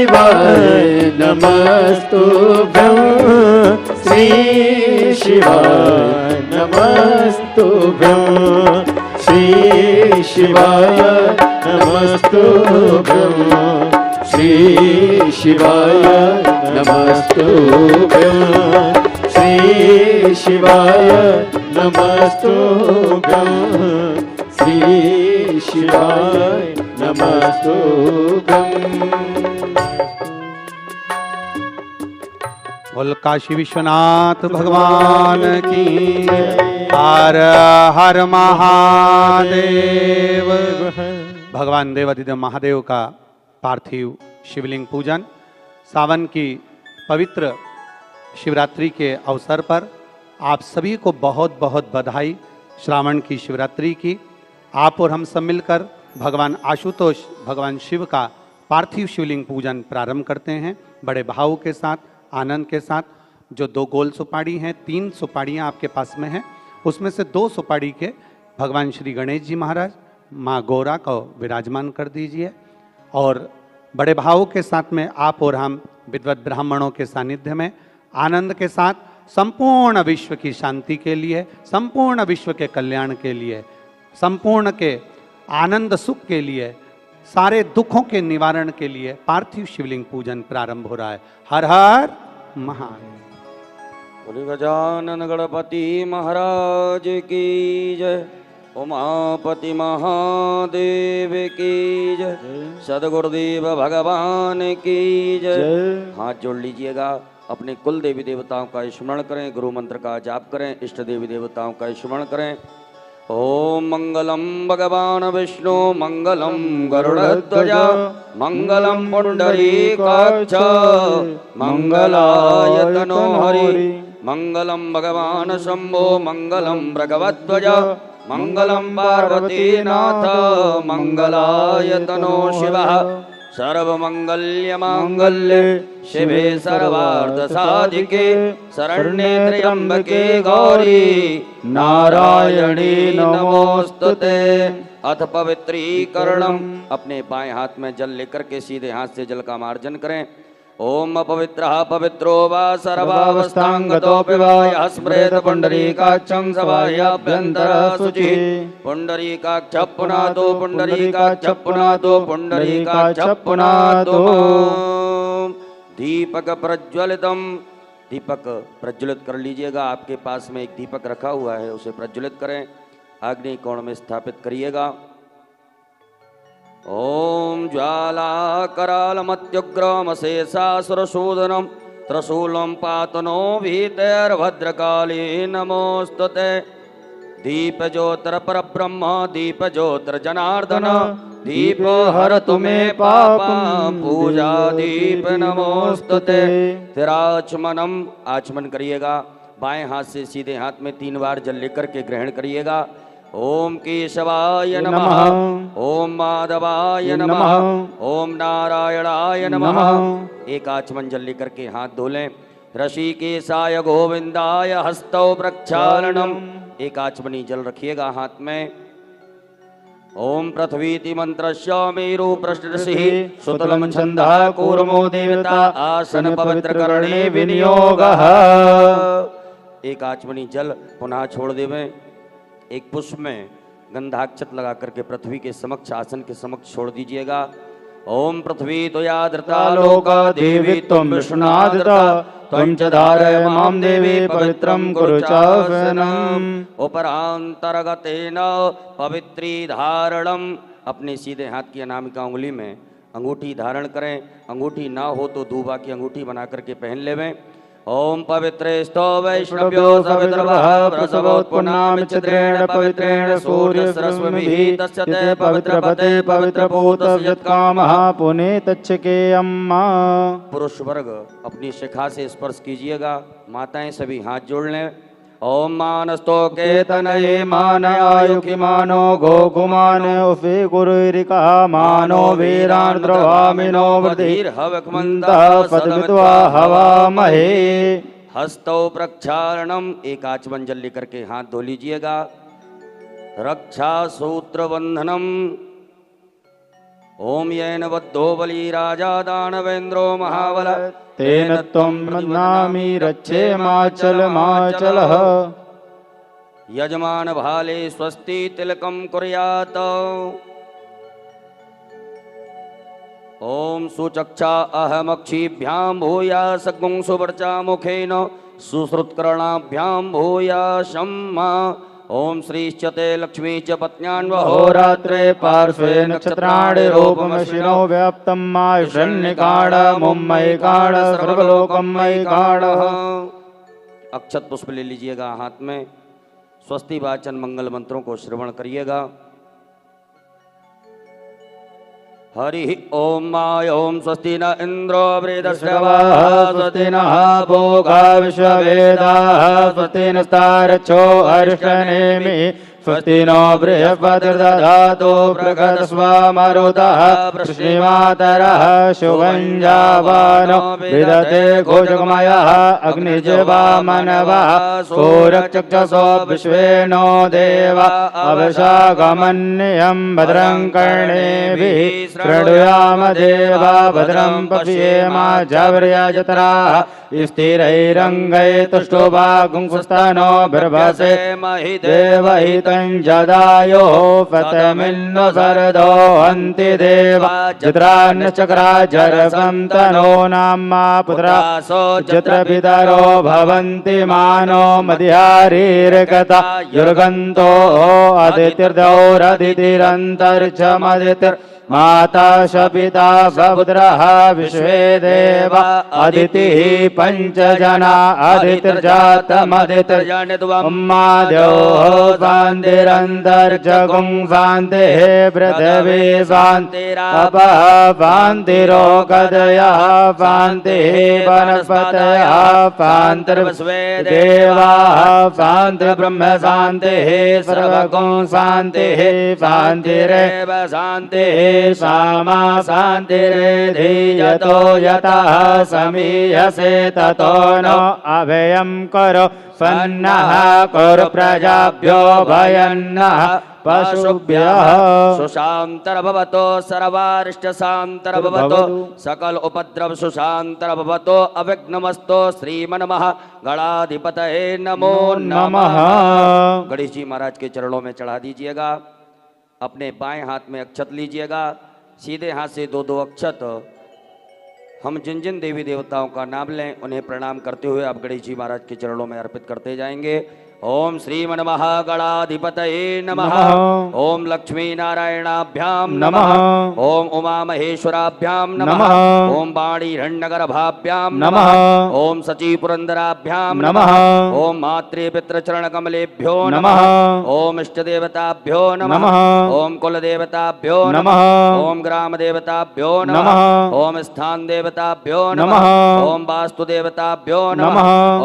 शिवाय नमस्तुभ्यं श्री शिवाय नमस्तुभ्यं श्री शिवाय नमस्तुभ्यं श्री शिवाय नमस्तुभ्यं श्री शिवाय नमस्तुभ्यं श्री शिवाय नमस्तुभ्यं। बोल काशी विश्वनाथ भगवान की हर हर महादेव। भगवान देवाधिदेव महादेव का पार्थिव शिवलिंग पूजन सावन की पवित्र शिवरात्रि के अवसर पर आप सभी को बहुत बहुत बधाई। श्रावण की शिवरात्रि की आप और हम सब मिलकर भगवान आशुतोष भगवान शिव का पार्थिव शिवलिंग पूजन प्रारंभ करते हैं बड़े भाव के साथ, आनंद के साथ। जो 2 गोल सुपाड़ी हैं, 3 सुपाड़ियाँ आपके पास में हैं, उसमें से 2 सुपाड़ी के भगवान श्री गणेश जी महाराज माँ गौरा को विराजमान कर दीजिए और बड़े भाव के साथ में आप और हम विद्वत ब्राह्मणों के सानिध्य में आनंद के साथ संपूर्ण विश्व की शांति के लिए, संपूर्ण विश्व के कल्याण के लिए, संपूर्ण के आनंद सुख के लिए, सारे दुखों के निवारण के लिए पार्थिव शिवलिंग पूजन प्रारंभ हो रहा है। हर हर महादेव। बोले गजानन गणपति महाराज की जय, उमापति महादेव की जय, सदगुरुदेव भगवान की जय। हाथ जोड़ लीजिएगा, अपने कुल देवी देवताओं का स्मरण करें, गुरु मंत्र का जाप करें, इष्ट देवी देवताओं का स्मरण करें। ओम मंगलम भगवान विष्णु मंगलम गरुड़ध्वज मंगलम पुंडरीकाक्ष मंगलाय तनो हरि मंगलम भगवान शंभो मंगलम भगवध्वज मंगलम पार्वतीनाथ मंगलाय तनो शिवः सर्वमंगल्य मांगल्ये शिवे सर्वार्थ साधिके शरण्ये त्र्यंबके गौरी नारायणी नमोस्तुते। अथ पवित्रीकरणम, अपने बाएं हाथ में जल लेकर के सीधे हाथ से जल का मार्जन करें। ओम अपवित्रः पवित्रो वा सर्वावस्थांगतोऽपि वा यः स्मरेत पुंडरीकाक्षं सबाह्याभ्यन्तरः शुचिः। पुंडरीकाक्ष पुनातो पुंडरीकाक्ष पुनातो पुंडरीकाक्ष पुनातो। दीपक प्रज्वलितम, दीपक प्रज्वलित कर लीजिएगा। आपके पास में एक दीपक रखा हुआ है, उसे प्रज्वलित करें, अग्नि कोण में स्थापित करिएगा। ओम ज्वाला करालमत्युग्रमशेषासुरशोधनम त्रिशूलं पातनो भीतैर्भद्रकाली नमोस्तुते। दीप ज्योतिर परब्रह्म दीप ज्योतिर जनार्दन दीप हरतु मे पापं पूजा दीप नमोस्तुते। फिर आचमनम, आचमन करिएगा। बाएं हाथ से सीधे हाथ में 3 बार जल लेकर के ग्रहण करिएगा। ओम केशवाय नमः, ओम माधवाय नमः, ओम नारायणाय नमः। एक आचमन जल लेकर के हाथ धो लें। ऋषिकेशाय गोविंदाय हस्तौ प्रक्षालनम, एक आचमनी जल रखिएगा हाथ में। ओम पृथ्वीति मंत्रस्य मेरु पृष्ठऋषिः सुतलं छन्दः कूर्मो देवता आसन पवित्र करणे विनियोगः। एक आचमनी जल पुनः छोड़ देवें। एक पुष्प में गंधाक्षत लगा करके पृथ्वी के समक्ष, आसन के समक्ष छोड़ दीजिएगा। ओम पृथ्वी त्वया धृता लोका देवी त्वं विष्णुनाधृता त्वं च धारय मां देवी पवित्रं कुरु चासनम्। उपरांतर्गतेन पवित्री धारणम, अपने सीधे हाथ की अनामिका उंगली में अंगूठी धारण करें। अंगूठी ना हो तो दूबा की अंगूठी बना करके पहन लेवें। ओम पवित्रेस्तो वैष्णव्यो सवितर्वः प्रसवोत्पुन्नामिच्छिद्रेण पवित्रेण सूर्यस्रश्मिभिः तस्य ते पवित्रपते पवित्रपूतस्य यत्कामः पुने तच्छके अम्मा। पुरुष वर्ग अपनी शिखा से स्पर्श कीजिएगा। माताएं सभी हाथ जोड़ लें। ओम मानस्तो केतनये मानयायुखि मानो गोकुमान उफे गुरुरिका मानो वीरान्द्रवामिनो वृद्धिर्हवक्मन्तः पदवित्वा हवामहे। हस्तौ प्रक्षालनम, एक आचमन जल लेकर के हाथ धो लीजिएगा। रक्षा सूत्र बंधनम, ओम येन बद्धो बली राजा दानवेन्द्रो महाबल तेन त्वं मन्नामि रक्षेमाचलमाचलः यजमान भाले स्वस्ति तिलकं कुर्यात् ओम सुचक्षा अहमक्षिभ्यां भूयास गुंसुवर्चा मुखेन सुश्रुतकर्णाभ्यां भूयाशं ओम श्रीश्चते लक्ष्मी च पत्न्यान्वहो होरात्रे पार्श्वे नक्षत्राणि रूपमशिनो व्याप्तं मायुषन्निकाडमुम्मयिकाड सर्वलोकमयिकाडः। अक्षत पुष्प ले लीजिएगा हाथ में। स्वस्ति वाचन मंगल मंत्रों को श्रवण करिएगा। हरि ओम माय ओम स्वस्ति न इंद्रो वृद्धश्रवाः स्वस्ति नः भोगा विश्ववेदाः स्वस्ति नस्तारच्छो अरिष्टनेमि स्वस्ति नो बृहस्पतिर्दधातु बृहस्पतिर्मरुतः वृष्णिमातरः शुभञ्जावानो विदते घोषगमयः अग्निजिह्वामनवः सूरचक्षुषो विश्वेनो देव अवशागमन्यं भद्रं कर्णेभिः शृणुयाम देवा भद्रं पश्येमाजवर्यजत्राः स्थिरैरङ्गैतुष्टुभागुंसुस्तनो बिर्भसे महि देवहितं जदायो पतमिन्नो सरदो हन्ति देवा चित्रान्नचक्राजरसं तनो नाम्मा पुत्रा चित्रपितरो भवन्ति मानो मध्यारीर्गता युर्गन्तो अदितिर्दौरदितिरन्तर्चमदितिर् माता शपिता सपुत्रः विश्वे देवा अदितिः पञ्चजना अदितिर्जातमदितिर्जनित्वम्माद्योः शान्तिरन्तर्जगुं शान्तिः पृथिवी शान्तिरपः शान्तिरोगदयः शान्तिः वनस्पतयः शान्तिर्विश्वे देवाः शान्तिर्ब्रह्म शान्तिः सर्वगुं शान्तिः शान्तिरेव शान्तिः सामा शान्तिरेधीयतो यतः समीयसे ततो नो अभयं करो सन्नः कुरु प्रजाभ्यो भयन्नः पशुभ्यः सुशान्तर्भवतो सर्वारिष्टशान्तर्भवतो सकल उपद्रव सुशान्तर्भवतो अविघ्नमस्तो श्रीमन्मः गणाधिपतये नमो नमः। गणेश जी महाराज के चरणों में चढ़ा दीजिएगा। अपने बाएं हाथ में अक्षत लीजिएगा। सीधे हाथ से दो दो अक्षत हम जिन जिन देवी देवताओं का नाम लें उन्हें प्रणाम करते हुए आप गणेश जी महाराज के चरणों में अर्पित करते जाएंगे। ओम श्रीमन्महागणाधिपतये नमः। ओम लक्ष्मी नारायणाभ्याम नमः। ओम उमा महेश्वराभ्याम नमः। ओम वाणी हिरण्यगर्भाभ्याम नमः। ओम सची पुरंदराभ्याम नमः। ओम मातृ पितृ चरण कमलेभ्यो नमः। ओम इष्ट देवताभ्यो नमः। ओम कुल देवताभ्यो नमः। ओम ग्राम देवताभ्यो नमः। ओम स्थान देवताभ्यो नमः। ओम वास्तु देवताभ्यो नमः।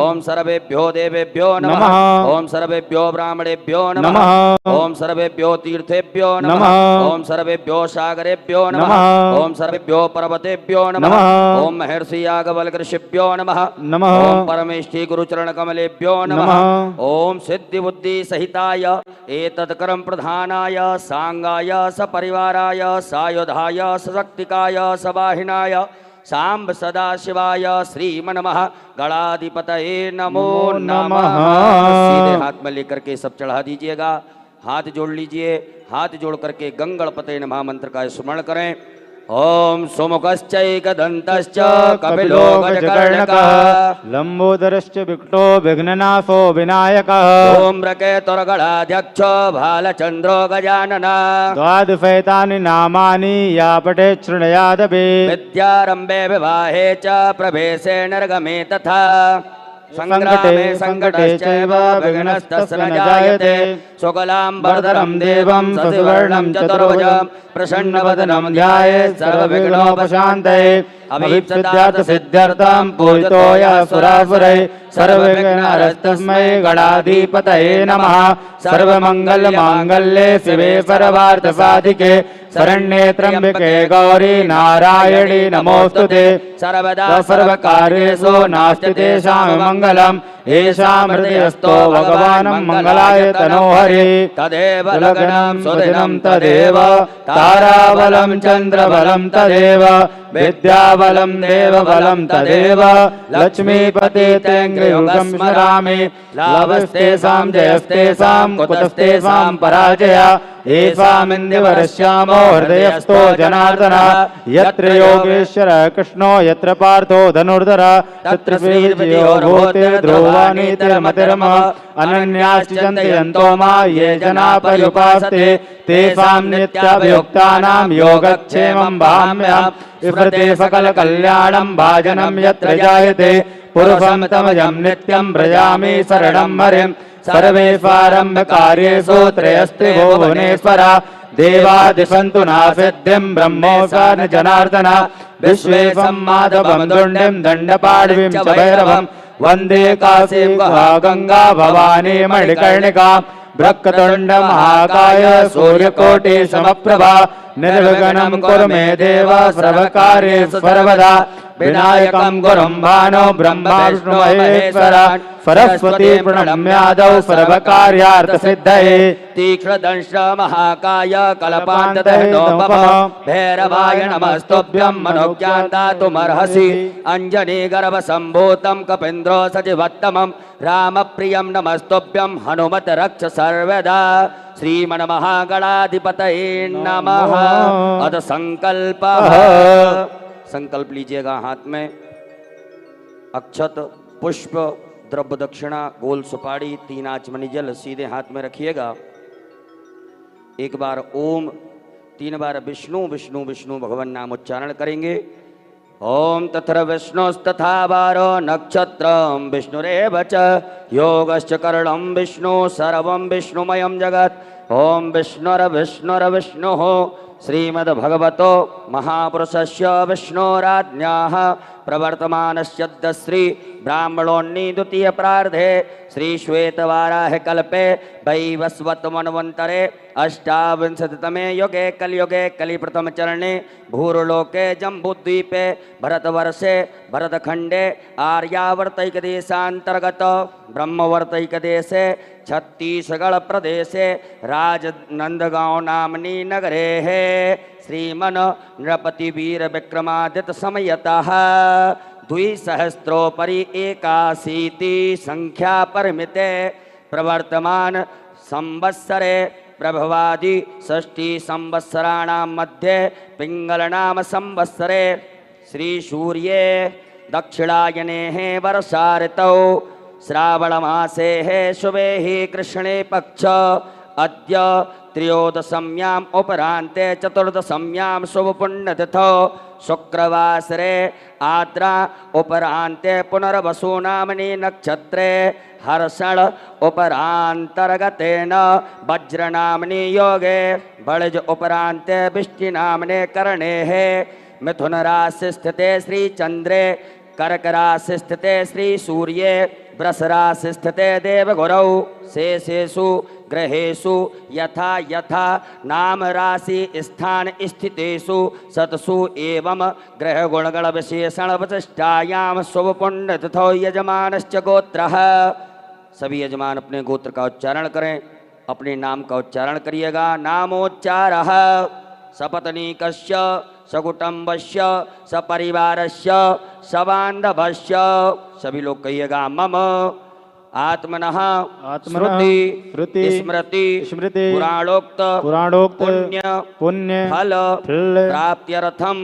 ओम सर्वेभ्यो देवेभ्यो नमः। ओम सर्वेभ्यो ब्राह्मणेभ्यो नमः। ओम सर्वेभ्यो तीर्थेभ्यो नमः। ओम सर्वेभ्यो सागरेभ्यो नमः। ओम सर्वेभ्यो पर्वतेभ्यो नमः। ओम महर्षि याज्ञवल्क्य ऋषिभ्यो नमः। ओम परमेष्ठी गुरुचरण कमलेभ्यो नमः। ओम सिद्धि बुद्धि सहिताय एतत् कर्म प्रधानाय सांगाय सपरिवाराय सायुधाय सशक्तिकाय सवाहिनाय सांब सदा शिवाय श्रीमन्मः गणाधिपतये नमो नमः। सीधे हाथ में लेकर के सब चढ़ा दीजिएगा। हाथ जोड़ लीजिए। हाथ जोड़ करके गंगणपते नमः मंत्र का स्मरण करें। ओम सुमुखश्चैकदन्तश्च कपिलो गजकर्णकः लंबोदरश्च विकटो विघ्ननाशो विनायकः धूम्रकेतुर्गणाध्यक्षो भालचन्द्रो गजाननः द्वादशैतानि नामानि या पठेत् शृणुयादपि विद्यारम्भे विवाहे च प्रवेशे निर्गमे तथा संग्रामे संकटश्चैव विघ्नस्तस्य न जायते शुक्लाम्बरधरं देवं शशिवर्णं चतुर्भुजं प्रसन्नवदनं ध्यायेत् सर्वविघ्नोपशान्तये अभीप्सिद्धार्थ सिद्ध्यर्थं पूजितो यः सुरासुरैः सर्वविघ्नहरस्तस्मै गणाधिपतये नमः। सर्वमङ्गलमाङ्गल्ये शिवे सर्वार्थसाधिके शरण्ये त्र्यम्बके गौरी नारायणी नमोस्तुते। सर्वदा सर्वकार्येषु नास्ति तेषां मङ्गलम् येषां हृदयस्थो भगवान् मङ्गलाय तनोहरि तदेव लग्नं सुदिनं तदेव ताराबलं चन्द्रबलं तदेव विद्याबलं देवबलं तदेव लक्ष्मीपते तेऽङ्घ्रियुगं स्मरामि लाभस्तेषां जयस्तेषां कुतस्तेषां पराजय येषामिन्द्रवरश्यामो हृदयस्थो जनार्दन यत्र योगेश्वरः कृष्णो यत्र पार्थो धनुर्धर तत्र श्रीर्विजयो ध्रुवानीतिर्मतिर्मः अनन्याश्चिन्तयन्तो मा ये जना पर्युपासते तेषां नित्याभियुक्तानां योगक्षेमं वहाम्यहम् विवृते सकलकल्याणं भाजनं यत्र जायते पुरुषं तमजं नित्यं व्रजामि शरणं हरिं सर्वेष्वारम्भकार्येषु त्रयस्त्रिभो भुवनेश्वर देवादिशन्तु नासिद्धिं ब्रह्मोऽसान् जनार्दन विश्वेशं माधवं दुण्डिं दण्डपाणिं च भैरवं वन्दे काशीं गङ्गा भवानी मणिकर्णिका ब्रह्मतुण्ड महाकाय सूर्यकोटि समप्रभा निर्विघ्नं कुरु मे देव सर्वकार्येषु सर्वदा विनायकं गुरुं भानो ब्रह्मा विष्णु महेश्वर सरस्वती प्रणम्यादौ सर्वकार्यार्थसिद्धये तीक्ष्णदंश महाकाय कल्पान्तदहनोपम भैरवाय नमस्तुभ्यं मनोज्ञान्दातुमर्हसि अञ्जनीगर्भसम्भूतं कपीन्द्रो सचिवत्तमं रामप्रियं नमस्तुभ्यं हनुमत रक्ष सर्वदा श्रीमन्महागणाधिपतये नमः। अथ संकल्पः। संकल्प लीजिएगा हाथ में अक्षत पुष्प द्रव्य दक्षिणा गोल सुपारी 3 आचमनी जल सीधे हाथ में रखिएगा। एक बार ओम 3 बार विष्णु विष्णु विष्णु भगवान नाम उच्चारण करेंगे। ओम तत्र विष्णुस्तथा वारो नक्षत्रं विष्णुरेव च योगश्च करणं विष्णु सर्वं विष्णुमयं जगत्। ओम विष्णुर्विष्णुर्विष्णुः श्रीमद्भगवतो महापुरुषस्य विष्णोराज्ञाः प्रवर्तमानस्य श्री ब्राह्मणोन्नी द्वितीय प्रार्धे श्री श्वेतवाराह कल्पे वैवस्वत मन्वन्तरे अष्टाविंशतितमे युगे कलियुगे कलिप्रथम चरणे भूर्लोके जम्बूद्वीपे भरतवर्षे भरतखण्डे आर्यावर्तैकदेशान्तर्गत ब्रह्मवर्तैकदेशे छत्तीसगढ़ प्रदेशे राजनंदगांव नामनी नगरे है श्रीमन नृपति वीर विक्रमादित्य समयतः 2सहस्रोपरि 81 संख्या परिमिते प्रवर्तमान संवत्सरे प्रभवादि षष्ठी संवत्सराणां मध्ये पिंगलनाम संवत्सरे श्री सूर्ये दक्षिणायने वर्षा ऋतौ श्रावण मासे है शुभे ही कृष्णे पक्ष अद्य त्रयोदशम्याम उपरांते चतुर्दशम्यां शुभ पुण्यतिथौ शुक्रवासरे आद्रा उपरांते पुनर्वसु नामनि नक्षत्रे हर्षण उपरांतर्गतेन वज्र नामनि योगे बड़ज उपरांते बिष्टि नामने करणे है मिथुन राशि स्थिते श्री चंद्रे कर्क राशि स्थिते श्री सूर्ये वृष राशि स्थिते देवगुरौ शेषेषु ग्रहेषु यथा यथा नाम राशि स्थान स्थितेषु सतसु एवं ग्रह गुणगण विशेषण वशिष्ठायां शुभ पुण्य तिथौ यजमानश्च गोत्रः। सभी यजमान अपने गोत्र का उच्चारण करें, अपने नाम का उच्चारण करिएगा। नामोच्चारः सपत्नीकस्य सकुटुम्बस्य सपरिवारस्य सबान्धवस्य। सभी लोग कहिएगा मम आत्मनः श्रुति स्मृति पुराणोक्त पुण्य फल प्राप्त्यर्थम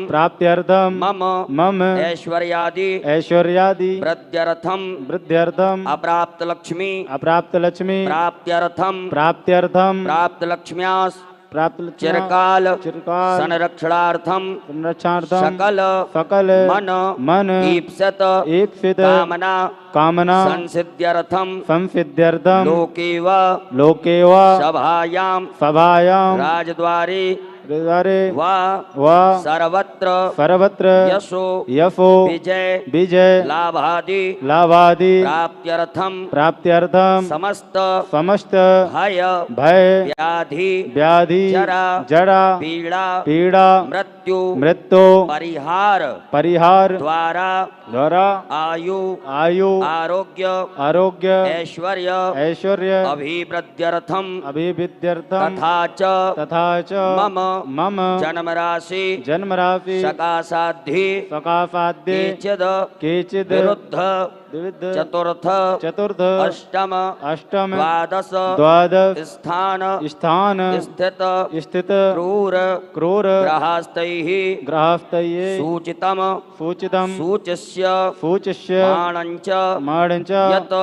मम ऐश्वर्यादि वृद्ध्यर्थम अप्राप्त लक्ष्मी प्राप्त्यर्थम प्राप्त लक्ष्म्यास् चिरकाल संरक्षणार्थम सकल मन ईप्सित कामना संसिद्ध्यर्थम लोके व सभायां राजद्वारे हृदये वा वा सर्वत्र सर्वत्र यशो यशो विजय विजय लाभादि लाभादि प्राप्त्यर्थम प्राप्त्यर्थम समस्त समस्त भय भय व्याधि व्याधि जरा जरा पीड़ा पीड़ा मृत्यु मृत्यु परिहार परिहार द्वारा द्वारा आयु आयु आरोग्य आरोग्य ऐश्वर्य ऐश्वर्य अभिवृद्ध्यर्थम अभिविद्यर्थम तथा च मम मम जन्म राशि जन्म राशि सकाशाद्धि सकाशाद्य केचिद केचिद विरुद्ध विविध चतुर्थ चतुर्थ अष्टम अष्टम द्वादश द्वादश स्थान स्थान स्थित स्थित क्रूर क्रूर ग्रहस्थैः ग्रहस्थये सूचितम सूचितम सूचिष्य सूचिष्य माणञ्च माणञ्च यत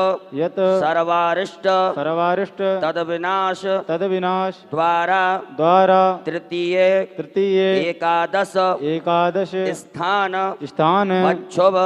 यत सर्वारिष्ट सर्वारिष्ट तद्विनाश तद्विनाश द्वारा द्वारा तृतीये तृतीये एकादश एकादश स्थान स्थान पच्छुभ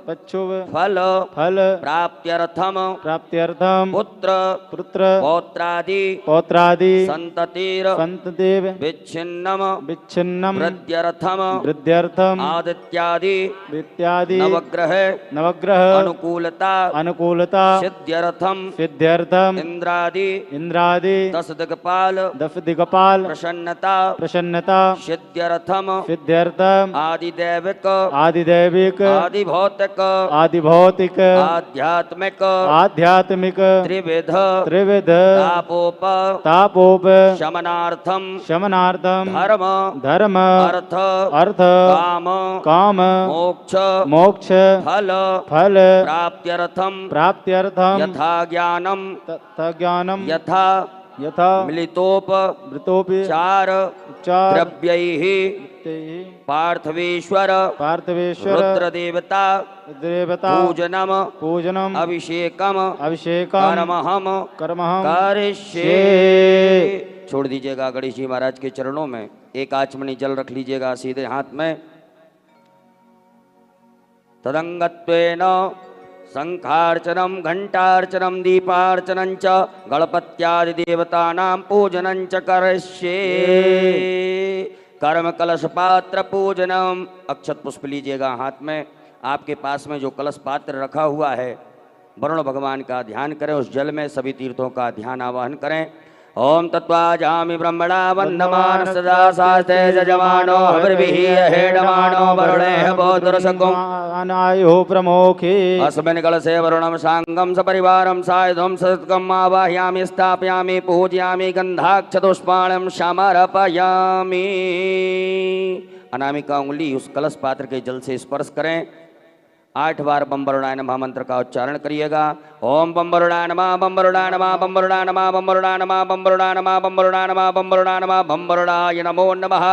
पच्छुव फल फल प्राप्त्यर्थम प्राप्त्यर्थम पुत्र पुत्र पौत्रादि पौत्रादि संततिर संतदेव विच्छिन्नम विच्छिन्नम वृद्ध्यर्थम वृद्ध्यर्थम आदित्यादि इत्यादि नवग्रह नवग्रह अनुकूलता अनुकूलता सिद्ध्यर्थम सिद्ध्यर्थम इंद्रादि इंद्रादि दस दिक्पाल दस दिक्पाल प्रसन्नता प्रसन्नता सिद्ध्यर्थम सिद्ध्यर्थम आदिदैविक आदिदैविक आदिभौतिक आदिभौतिक आध्यात्मिक आध्यात्मिक त्रिविध त्रिविध तापोप तापोप शमनार्थम शमनार्थम धर्म धर्म अर्थ अर्थ काम काम मोक्ष मोक्ष फल फल प्राप्त्यर्थम प्राप्त्यर्थम यथा ज्ञानम ज्ञानम यथा यथा मिलितोप मृतोपि चार चार द्रव्यैः पार्थवेश्वर पार्थवेश्वर रुद्रदेवता देवता पूजनम पूजनम अभिषेकम अभिषेकम कर्महम कर्महम करिष्ये। छोड़ दीजिएगा गणेश जी महाराज के चरणों में, एक आचमनी जल रख लीजिएगा सीधे हाथ में। तदंगत्वेन शंखार्चनम घंटार्चनम दीपार्चनं च गणपत्यादि देवतानां पूजनं च करिष्ये। कर्म कलश पात्र पूजनम, अक्षत पुष्प लीजिएगा हाथ में। आपके पास में जो कलश पात्र रखा हुआ है, वरुण भगवान का ध्यान करें, उस जल में सभी तीर्थों का ध्यान आवाहन करें। ओम तत्वाजामि ब्रह्मणा वन्दमान सदा शास्ते जजमानो हविर्भिः हेडमानो वरुणेः बोधुरसकुं अनायो प्रमोखे अस्मिन् कलशे वरुणं साङ्गं सपरिवारं सायुधं सत्कम् आवाहयामि स्थापयामि पूजयामि गन्धाक्षतुष्पाणं समर्पयामि। अनामिका उंगली उस कलश पात्र के जल से स्पर्श करें। 8 बार बम वरुणाय नमः मंत्र का उच्चारण करिएगा। ओम बम वरुणाय नमः, बम वरुणाय नमः, बम वरुणाय नमः, बम वरुणाय नमः, बम वरुणाय नमः, बम वरुणाय नमः, बम वरुणाय नमः, बम वरुणाय नमो नमः।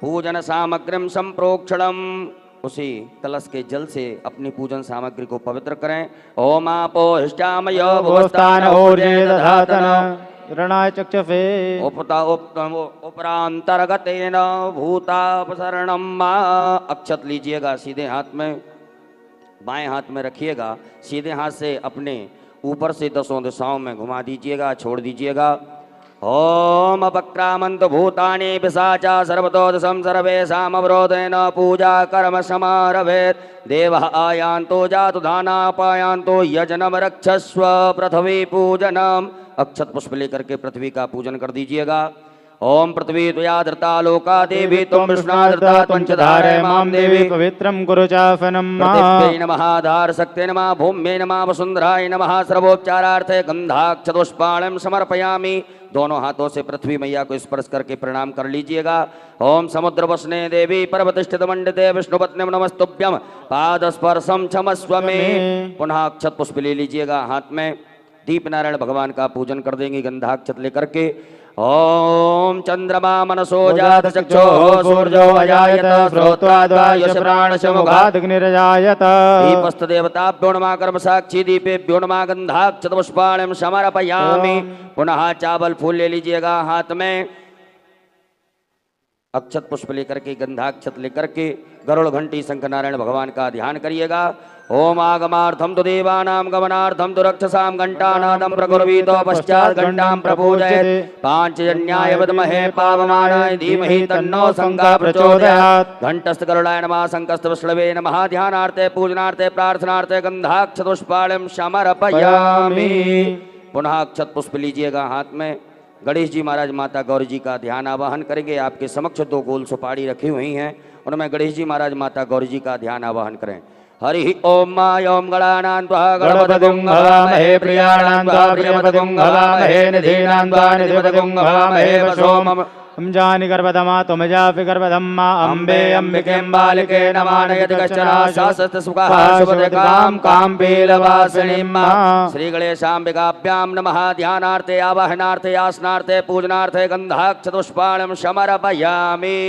पूजन सामग्रीम संप्रोक्षणम, उसी कलश के जल से अपनी पूजन सामग्री को पवित्र करें। ओम आपो हिष्टामयो भुवस्थान ऊर्जे दधातन रणाय चक्षुषे उपरांतर्गतेन भूतापसरणम मा। अक्षत लीजिएगा सीधे हाथ में, बाएं हाथ में रखिएगा, सीधे हाथ से अपने ऊपर से 10 दिशाओं में घुमा दीजिएगा, छोड़ दीजिएगा। ओम अपक्रामंत भूतानि पिशाचा सर्वतो दशम सर्वेषाम् अवरोधेन पूजा कर्म समारभेत्। देवः आयान्तो जातु दानापायान्तो यजनम रक्षस्व पृथ्वी पूजनम। अक्षत पुष्प लेकर के पृथ्वी का पूजन कर दीजिएगा। ओम पृथ्वी त्वया धृता लोका देवी त्वं विष्णा धृता त्वं च धारय मां देवी पवित्रं कुरु चाफनं पृथिव्यै नमः धार शक्ते नमः भूम्यै नमः वसुन्धराय नमः। सर्वोपचारार्थे गंधाक्षतुष्पाणं समर्पयामि। दोनों हाथों से पृथ्वी मैया को स्पर्श करके प्रणाम कर लीजिएगा। ओम समुद्र वसने देवी पर्वतस्थित मंडिते विष्णुपत्नी नमस्तुभ्यं पाद स्पर्शम क्षमस्व मे। पुनः अक्षत पुष्प ले लीजिएगा हाथ में। दीप नारायण भगवान का पूजन कर देंगे गंधाक्षत लेकर के। ओम चंद्रमा मनसो जात चक्षो सूर्यो अजायत श्रोत्राद्वायुष प्राणश मुखादग्निरजायत। दीपस्थ देवताभ्यो नमः कर्म साक्षी दीपेभ्यो नमः गंधाक्षत पुष्पाणं समर्पयामि। पुनः चावल फूल ले लीजिएगा हाथ में। अक्षत पुष्प लेकर के गंधाक्षत लेकर के गरुड़ घंटी शंख नारायण भगवान का ध्यान करिएगा। ओम आगमार्थम तो देवानाम गमनार्थम तो रक्षसाम घंटानादम प्रकुर्वीतो पश्चात घंटाम प्रपूजयेत् पांचजन्याय विद्महे पावमानाय धीमहि तन्नो शंखः प्रचोदयात्। घंटस्थ गरुडाय नमः शंखस्थ विष्णवे नमः। ध्यानार्थे पूजनार्थे प्रार्थनार्थे गंधाक्षत पुष्पाणं समर्पयामि। पुनः अक्षत पुष्प लीजिएगा हाथ में। गणेश जी महाराज माता गौरी जी का ध्यान आवाहन करेंगे। आपके समक्ष 2 गोल सुपारी रखी हुई हैं, उनमें गणेश जी महाराज माता गौरी जी का ध्यान आवाहन करें। हरि ओम मा ओम गणानां त्वा गणपतिं हवामहे प्रियाणां त्वा प्रियपतिं हवामहे निधीनां त्वा निधिपतिं हवामहे वसोमम् हम जानि गर्भधमा तुम जापि गर्भधम्मा अम्बे अम्बिकें बालिके नमानयति कश्चन शासत सुखः शुभदकां कां पीलवासिनीं श्री गणेशाम्बिकाभ्यां नमः। ध्यानार्थे आवाहनार्थे आसनार्थे पूजनार्थे गंधाक्षत पुष्पाणं समर्पयामि।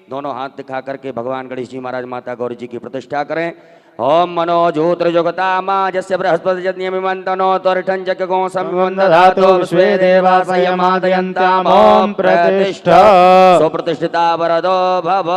दोनों हाथ दिखा करके भगवान गणेश जी महाराज माता गौरी जी की प्रतिष्ठा करें। ओम मनोजूत्रजुगता मां जस्य बृहस्पति जन्यमिमन्तनो त्वरिठं जगगो संविवन्दधातो विश्वे देवा संयमादयन्ताम्। ओम प्रतिष्ठा सुप्रतिष्ठिता वरदो भव।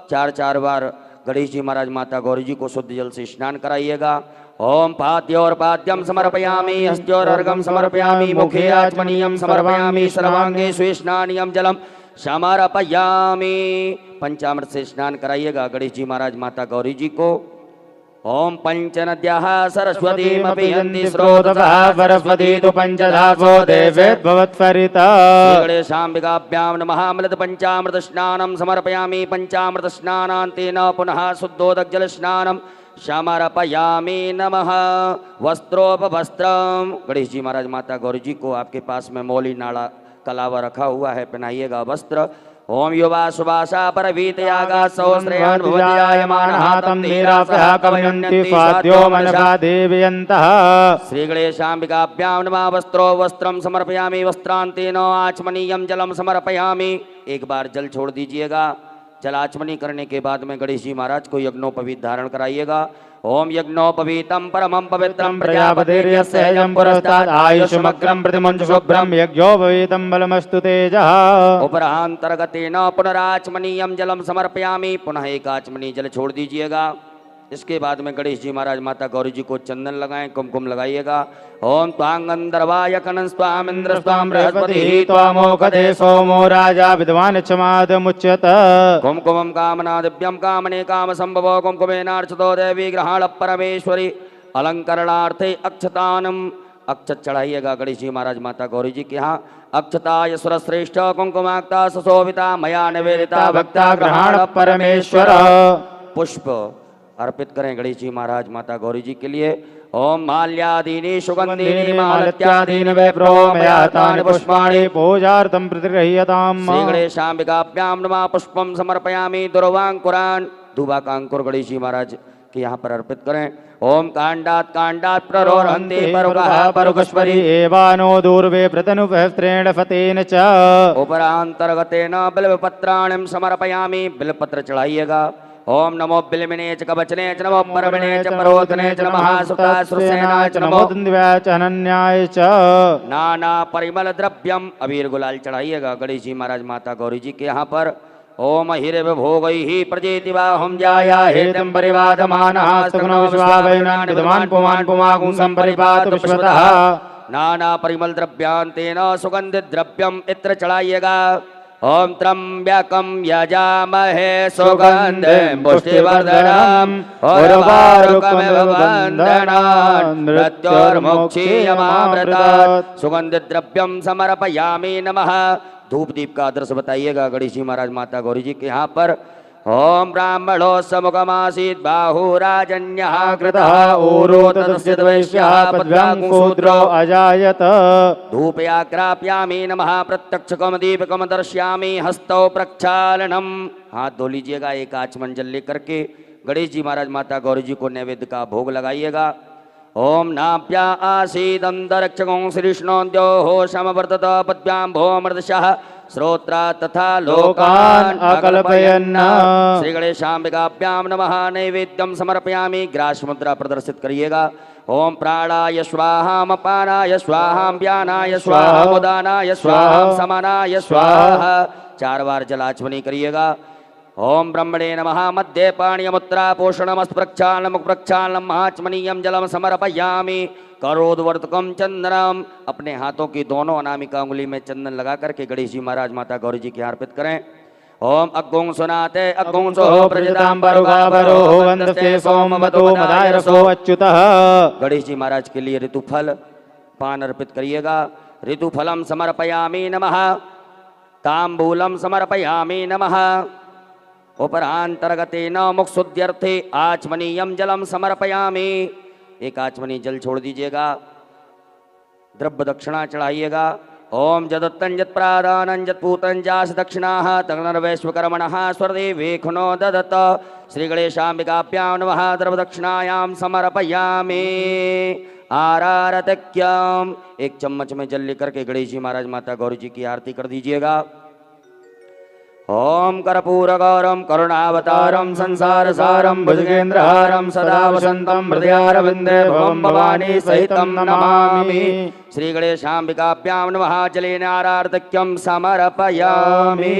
4 बार गणेश जी महाराज माता गौरी जी को शुद्ध जल से स्नान कराइएगा। ओम पाद्योर्पाद्यम समर्पयामि हस्त्योर्घं समर्पयामि मुखे आचमनीयं समर्पयामि सर्वांगे स्वेष्णानियं जलम समर्पयामि। पंचामृत से स्नान कराइएगा गणेश जी महाराज माता गौरी जी को। ओम पंचनद्याः सरस्वतीमपि यन्ति स्रोतसः सरस्वती तु पंचधासो देवेद्भवत्फरिता। गणेशाम्बिकाभ्यां नमः। अमृत पंचामृत स्नानं समर्पयामि। पंचामृत स्नानान्तेन पुनः शुद्धोदकजल स्नानं समर्पयामि नमः। वस्त्रोपवस्त्रम गणेश जी महाराज माता गौरी जी को आपके पास में मौली नाड़ा कलावा रखा हुआ है, पहनाइएगा वस्त्र। ओम युवा सुभाषा परवीतयागा सहस्रयान भुवजायमानः तं नीरासः कवयन्ति स्वाद्यो मनसा देवयन्तः। श्री गणेशाम्बिकाभ्यां नमः। वस्त्रो वस्त्रं समर्पयामि वस्त्रान्तेन आचमनीयं जलं समर्पयामि। एक बार जल छोड़ दीजिएगा। जलाचमनी करने के बाद में गणेश जी महाराज को यज्ञोपवीत धारण कराइएगा। ओम यज्ञोपवीतम परमं पवित्रं प्रजापतिर्यस्यैजं पुरस्तात् आयुष्मग्रं प्रतिमुञ्च शुभ्रं यज्ञोपवीतं बलमस्तु तेजः। उपरान्तर्गतेन पुनराचमनीयं जलं समर्पयामि। पुनः एक आचमनी जल छोड़ दीजिएगा। इसके बाद में गणेश जी महाराज माता गौरी जी को चंदन लगाएं, कुमकुम लगाइएगा। ओम त्वां गंधर्वाय कनं स्वाम इंद्र स्वाम बृहस्पति त्वामोखदे सोमो राजा विद्वान क्षमादमुच्यत। कुमकुमं कामना दिव्यं कामने काम संभवो कुमकुमेनार्चितो देवी ग्रहण परमेश्वरी। अलंकरणार्थे अक्षतानम अक्षत चढ़ाइएगा गणेश जी महाराज माता गौरी जी के यहाँ। अक्षताय सुरश्रेष्ठ कुमकुमाक्ता सुशोभिता मया निवेदिता भक्ता ग्रहण परमेश्वर। पुष्प अर्पित करें गणेश जी महाराज माता गौरी जी के लिए। ओम माल्यादीनि सुगंधीनि मालत्यादीनि वैप्रोमयातानि पुष्पाणि पूजार्थं प्रतिगृह्यताम्। श्री गणेशाम्बिकाभ्यां नमः। पुष्पं समर्पयामि दुर्वांकुरान्। दुबा का अंकुर गणेश जी महाराज के यहाँ पर अर्पित करें। ओम कांडात् प्ररोहन्ति परुकः परुकश्वरी एवानो दूर्वे प्रतनुपहस्त्रेण फतेन च। उपरांतर्गतेन बिल्वपत्राणि समर्पयामि। बिल्वपत्र चढ़ाइएगा। ओम नमो बिल्विने च कवचने च नमो परमणे च परोधने च नमः सुतासुरसेनाय च नमो दंद्व्याय च अनन्याय च। नाना परिमल द्रव्यम अबीर गुलाल चढ़ाइएगा गणेश जी महाराज माता गौरी जी के यहाँ पर। ओम हिरव भोगैः प्रजेति बाहुं जाया हेतम परिवादमानः सुखनो विश्वावैनान् विद्वान् पुमान् पुमागुं संपरिपातु विश्वतः। नाना परिमल द्रव्यांतेन सुगंधित द्रव्यम इत्र चढ़ाइएगा। ओम त्र्यंबकं यजामहे सुगंधिं पुष्टिवर्धनम् उर्वारुकमिव बन्धनान् मृत्योर्मुक्षीयमामृतात्। सुगंधित द्रव्यम समर्पयामि नमः। धूप दीप का आदर्श बताइएगा गणेश जी महाराज माता गौरी जी के यहाँ पर। ओम ब्राह्मणो समुखमासीत् बाहुराजन्यः कृतः ऊरो तस्य द्वैष्यः पद्भ्यां शूद्रो अजायत। धूपयाग्राप्यामि नमः। प्रत्यक्षकं दीपकं दर्शयामि। हस्तौ प्रक्षालनम हाथ धो लीजिएगा। एक आचमन जल लेकर के गणेश जी महाराज माता गौरी जी को नैवेद्य का भोग लगाइएगा। ओम नाभ्या आसीदंतरिक्षगं श्रीष्णोद्योः समवर्तत पद्भ्यां भोमर्दशः श्रोत्रा तथा लोकान् अकल्पयन्। श्री गणेशाम्बिकाभ्यां नमः। नैवेद्यं समर्पयामि। ग्रास मुद्रा प्रदर्शित करिएगा। ओम प्राणाय स्वाहा अपानाय स्वाहा व्यानाय स्वाहा उदानाय स्वाहा समानाय स्वाहा। 4 बार जल आचमनी करिएगा। ओम ब्रह्मणे नमः। मध्य पाणियमुत्रा पोषणमस्तु प्रक्षालनम प्रक्षालनम आचमनीयम जलम समर्पयामि। करोद्वर्तकम चंदनम। अपने हाथों की दोनों अनामिका उंगली में चंदन लगा करके गणेश जी महाराज माता गौरी जी की अर्पित करें। ओम अग्गुं सुनाते अग्गुं सो प्रजतां बरुगाबरो वंदस्ते सोमवतो मदाय रसो अच्युतः। गणेश जी महाराज के लिए ऋतुफल पान अर्पित करिएगा। ऋतुफलम समर्पयामि नमः। तांबूलम समर्पयामि नमः। उपरांतर्गतेन मुक्षुद्यर्थे आचमनीयम जलम समर्पयामि। एक आचमनी जल छोड़ दीजिएगा। द्रव्य दक्षिणा चढ़ाइएगा। ओम जदत्तं जत्प्रादानं जत्पूतं जास दक्षिणाः तग्नर्वैश्वकर्मणः स्वर्देवेखुनो ददत। श्री गणेशाम्बिकाभ्यां नमः। द्रव्य दक्षिणायां समर्पयामि। आरारतक्यम। एक चम्मच में जल लेकर के गणेश जी महाराज माता गौरी जी की आरती कर दीजिएगा। ओम कर्पूरगौरम करुणावतारम संसार सारम भुजगेन्द्रहारम सदा वसंतम हृदयारविंदे भवम भवानी सहितम नमामि। श्री गणेशाम्बिकाभ्यां नमः। जलेन आरार्धक्यम समर्पयामि।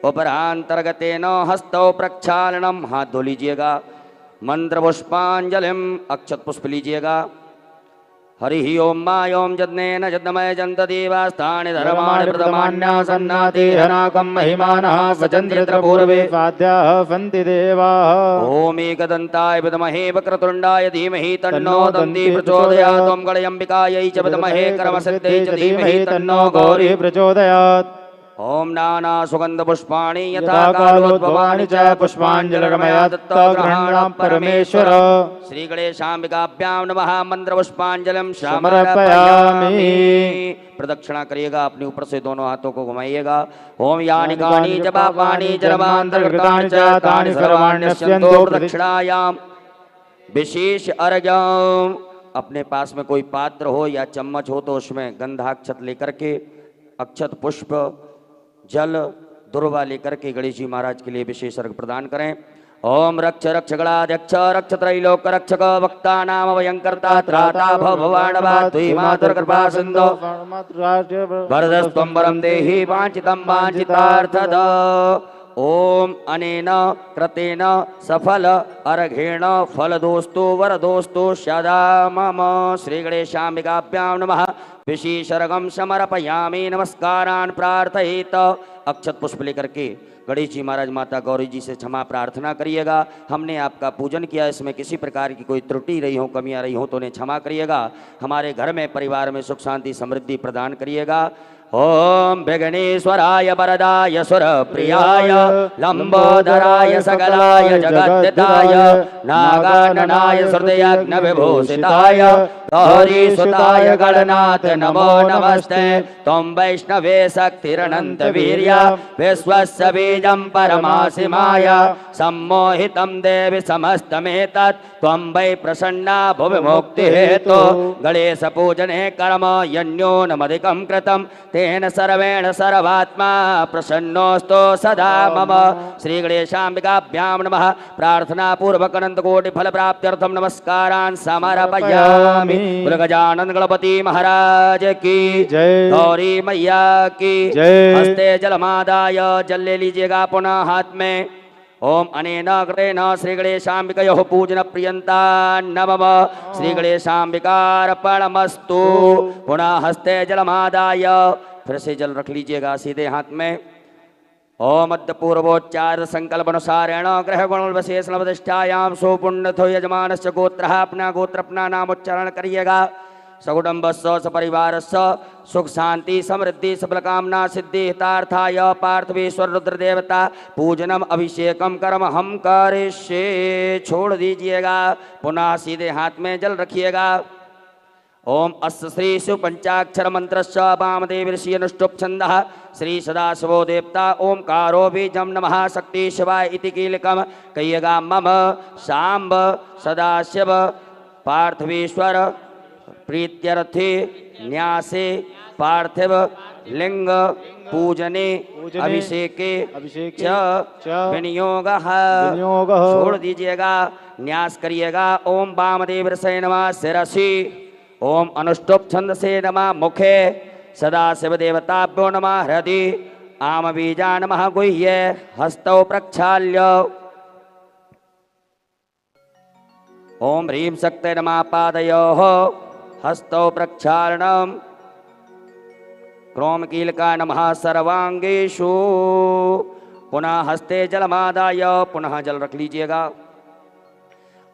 उपरांतर्गतेन हस्तौ प्रक्षालनम। हाथ धो लीजिएगा। मंत्र पुष्पांजलिम। अक्षत पुष्प लीजिएगा। हरि ओम मा ओम जज्ञेन जज्ञमय जंत देवास्तानि धर्माणि प्रथमान्यासन्नाति हनाकं महिमानः सचन्द्रित्र पूर्वे स्वाध्याः सन्ति देवाः। ओम एकदन्ताय विद्महे वक्रतुण्डाय धीमहि तन्नो दन्ती प्रचोदयात्। ओम गणयम्बिकायै च विद्महे कर्मसिद्ध्यै च धीमहि तन्नो गौरी प्रचोदयात्। ओम नाना सुगंध पुष्पाणि यथा यथा कालोद्भवानि च पुष्पाञ्जलिर्मया दत्ता गृह्णामि परमेश्वर। श्री गणेशाम्बिकाभ्यां नमः। मंत्र पुष्पांजलिं समर्पयामि। प्रदक्षिणा करिएगा। अपने ऊपर से दोनों हाथों को घुमाइएगा। ओम यानि कानि च पापानि जन्मान्तर्गतानि च तानि सर्वाण्यस्यन्तो प्रदक्षिणायां। विशेष अर्घ्यम। अपने पास में कोई पात्र हो या चम्मच हो तो उसमें गंधाक्षत लेकर के अक्षत पुष्प जल दुर्वा लेकर के गणेश जी महाराज के लिए विशेष अर्घ प्रदान करें। ओम रक्ष रक्ष गणाध्यक्ष रक्ष त्रैलोक रक्षक वक्ता नाम भयंकर्ता त्राता भवानवा तुई मातुर कृपा सिंधु वरदस्त्वं वरं देहि वांछितं वांछितार्थद। ओम अनेन कृतेन सफल अर्घेण फलदोस्तु वरदोस्तु सदा मम। श्री गणेशाम्बिकाभ्यां नमः। विशेषर्घं समर्पयामि। नमस्कारान् प्रार्थयेत। अक्षत पुष्प लेकर के गणेश जी महाराज माता गौरी जी से क्षमा प्रार्थना करिएगा। हमने आपका पूजन किया, इसमें किसी प्रकार की कोई त्रुटि रही हो कमियां रही हो तो उन्हें क्षमा करिएगा। हमारे घर में परिवार में सुख शांति समृद्धि प्रदान करिएगा। ओम विघ्नेश्वराय वरदाय सुरप्रियाय लंबोदराय सकलाय जगद्दिताय नागाननाय हृदयाग्न विभूषिताय गौरीसुताय गणनाथ नमो नमस्ते। त्वं वैष्णवे शक्तिरनंत वीर्या विश्वस्य बीजं परमासि माया सम्मोहितं देवि समस्तमेतत् त्वं वै प्रसन्ना भुवि मुक्तिहेतु। गणेश पूजने कर्म यन्योनमधिकं कृतं तेन सर्वेण सर्वात्मा प्रसन्नोऽस्तु सदा मम। श्री गणेशाम्बिकाभ्यां नमः। प्रार्थना पूर्वक अनंत कोटि फल प्राप्त्यर्थम नमस्कारान् समर्पयामि। गजानन गणपति महाराज की जय। गौरी मैया की जय। हस्ते जलमादाय जल ले लीजिएगा पुनः हाथ में। ओम अनेन कृतेन श्री गणेशाम्बिकयोः पूजन प्रियंता नमः। श्री गणेशाम्बिकार्पणमस्तु। पुनः हस्ते जलमादाय फिर से जल रख लीजिएगा सीधे हाथ में। ओम मध्य पूर्वोच्चार संकल्पनुसारेण ग्रह गुण विशेषण प्रतिष्ठायाम सुपुण्यथो यजमानस्य गोत्रः। अपना गोत्र अपना नाम उच्चारण करिएगा। सकुटुम्बस्य सपरिवारस्य सुख शांति समृद्धि सफल कामना सिद्धि हितार्थाय पार्थिवेश्वर रुद्र देवता पूजनम अभिषेकम कर्म हम करिष्ये। छोड़ दीजिएगा। पुनः सीधे हाथ में जल रखिएगा। ओम अस्य श्री शिव पंचाक्षर मंत्रस्य वामदेव ऋषि अनुष्टुप छंदः। श्री सदाशिवो देवता ओंकारो बीजम नमः शक्ति शिवाय इति कीलकम कहिएगा। मम सांब सदाशिव पार्थिवेश्वर प्रीत्यर्थे न्यासे पार्थिव लिंग पूजने अभिषेके च विनियोगः छोड़ दीजिएगा, न्यास करिएगा। ओम वामदेव ऋषये नमः शिरसि, ओम अनुष्टुप छंदसे नमः मुखे, सदाशिव देवताभ्यो नमः हृदि, आम बीजा नमः गुह्ये हस्तौ प्रक्षाल्य, ओम ह्रीं शक्ते नमः पादयोः हस्तौ प्रक्षालनम्, क्रोम कीलका नमः सर्वांगेषु, पुनः हस्ते जलमादाय पुनः जल रख लीजिएगा।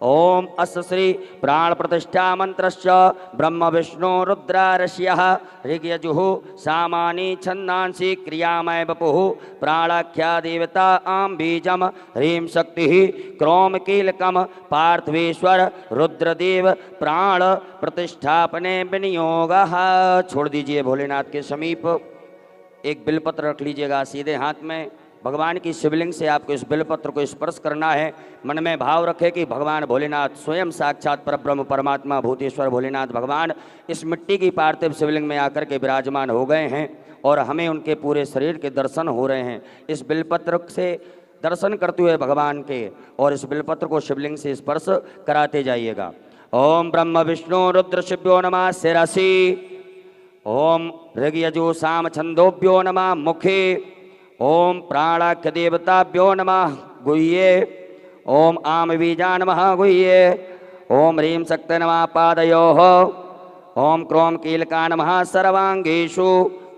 ओम अस्य श्री प्राण प्रतिष्ठा मंत्रस्य ब्रह्म विष्णु रुद्रारश्यः ऋग्यजुः सामानि छन्दांसि क्रियामय वपुः प्राणाख्या देवता आम बीजम ह्रीं शक्तिः क्रोम कीलकम पार्थिवेश्वर रुद्रदेव प्राण प्रतिष्ठापने विनियोगः। छोड़ दीजिए भोलेनाथ के समीप। एक बिलपत्र रख लीजिएगा सीधे हाथ में। भगवान की शिवलिंग से आपको इस बिलपत्र को स्पर्श करना है। मन में भाव रखे कि भगवान भोलेनाथ स्वयं साक्षात परब्रह्म परमात्मा भूतेश्वर भोलेनाथ भगवान इस मिट्टी की पार्थिव शिवलिंग में आकर के विराजमान हो गए हैं और हमें उनके पूरे शरीर के दर्शन हो रहे हैं। इस बिलपत्र से दर्शन करते हुए भगवान के और इस बिलपत्र को शिवलिंग से स्पर्श कराते जाइएगा। ओम ब्रह्म विष्णु रुद्र शिव्यो नमः शिरसि, ओम ऋग्यजु साम छंदोभ्यो नमः मुखे, ओम प्राणाख्य देवताभ्यो नमः गुह्ये, ओम आम बीजा नमः गुह्ये, ओम ह्रीं शक्ते नमः पादयोः, ओम क्रोम कीलका नमः सर्वांगेषु।